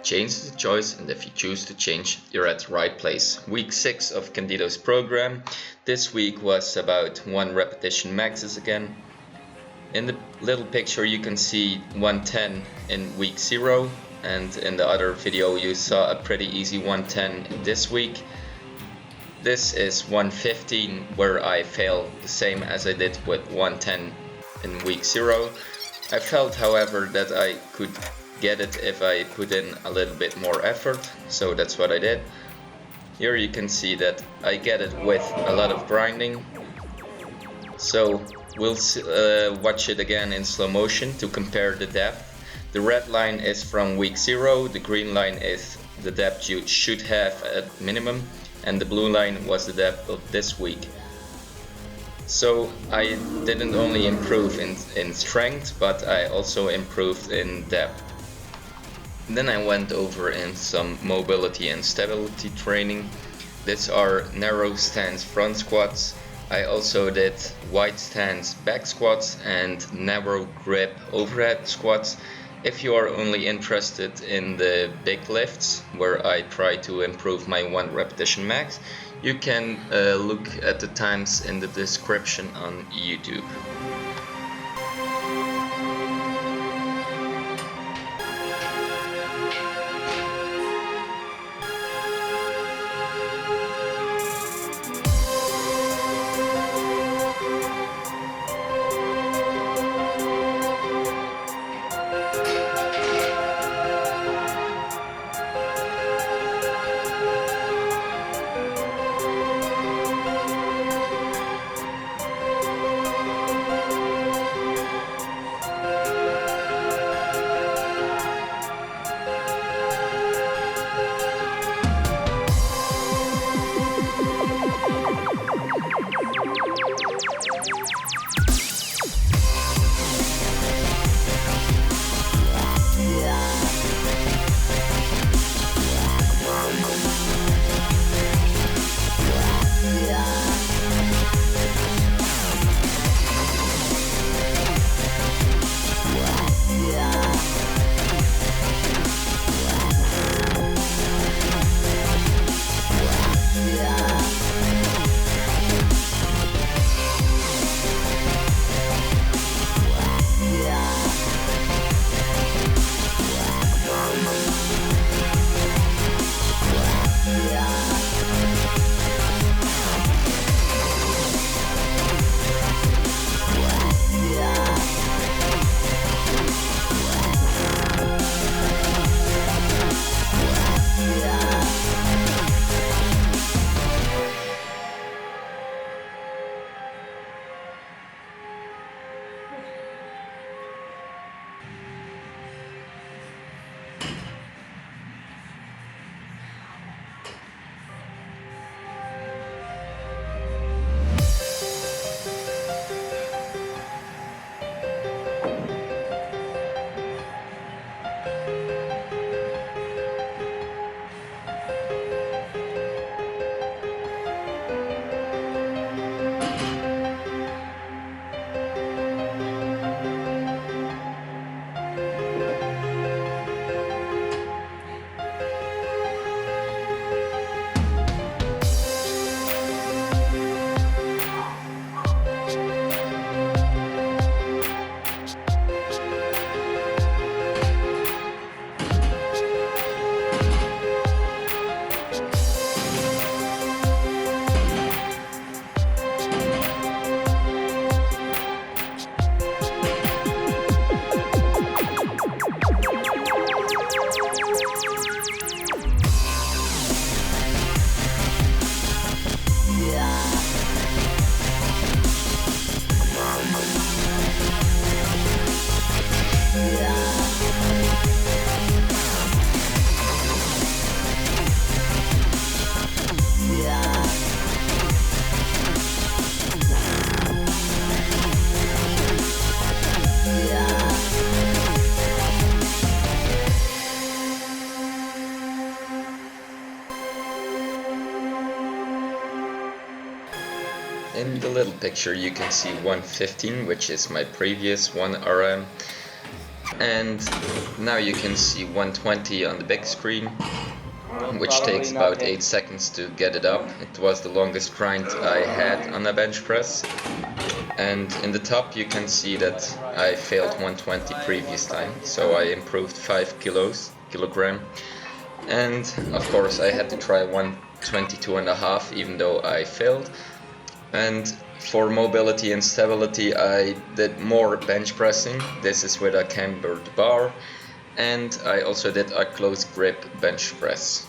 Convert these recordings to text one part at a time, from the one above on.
change is a choice, and if you choose to change, you're at the right place. Week 6 of Candito's program. This week was about 1 repetition maxes again. In the little picture you can see 110 in week 0, and in the other video you saw a pretty easy 110 this week. This is 115 where I failed the same as I did with 110 in week 0. I felt, however, that I could get it if I put in a little bit more effort, so that's what I did. Here you can see that I get it with a lot of grinding. So we'll watch it again in slow motion to compare the depth. The red line is from week 0, the green line is the depth you should have at minimum, and the blue line was the depth of this week. So I didn't only improve in strength, but I also improved in depth. Then I went over in some mobility and stability training. These are narrow stance front squats. I also did wide stance back squats and narrow grip overhead squats. If you are only interested in the big lifts, where I try to improve my 1 repetition max, you can look at the times in the description on YouTube. In the little picture you can see 115, which is my previous 1 RM. And now you can see 120 on the big screen, which takes about 8 seconds to get it up. It was the longest grind I had on a bench press. And in the top you can see that I failed 120 previous time, so I improved 5 kilogram. And of course I had to try 122.5 even though I failed. And for mobility and stability I did more bench pressing. This is with a cambered bar, and I also did a close grip bench press.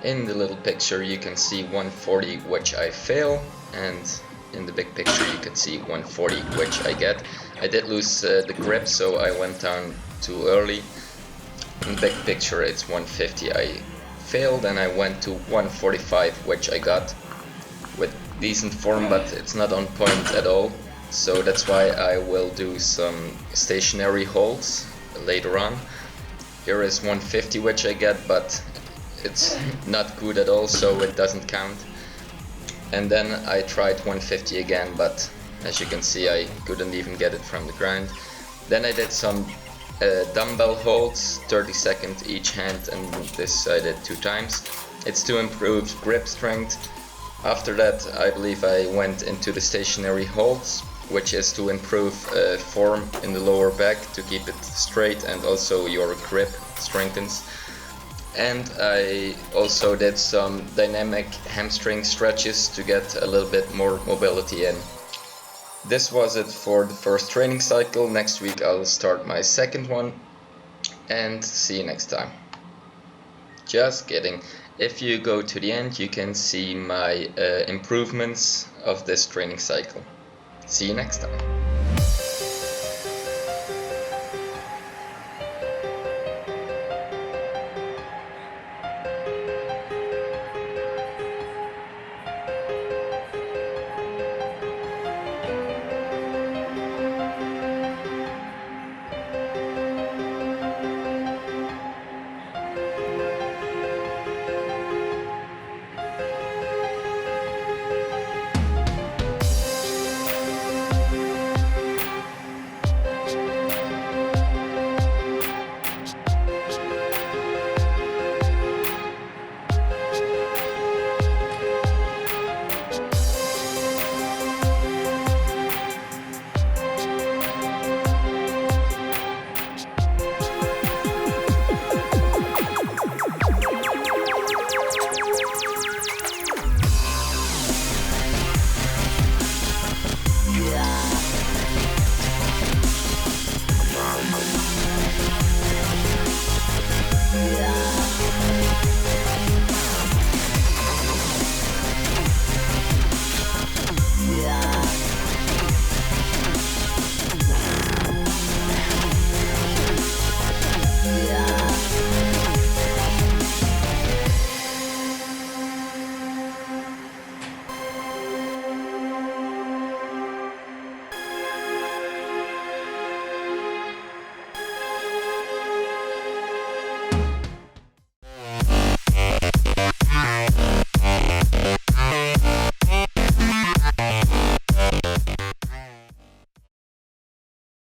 In the little picture you can see 140 which I fail, and in the big picture you can see 140 which I get. I did lose the grip, so I went down too early. In the big picture it's 150 I failed, and I went to 145 which I got with decent form, but it's not on point at all. So that's why I will do some stationary holds later on. Here is 150 which I get, but it's not good at all, so it doesn't count. And then I tried 150 again, but as you can see I couldn't even get it from the ground. Then I did some dumbbell holds, 30 seconds each hand, and this I did 2 times. It's to improve grip strength. After that, I believe I went into the stationary holds, which is to improve form in the lower back, to keep it straight, and also your grip strengthens. And I also did some dynamic hamstring stretches to get a little bit more mobility in. This was it for the first training cycle. Next week I'll start my second one, and see you next time. Just kidding. If you go to the end, you can see my improvements of this training cycle. See you next time.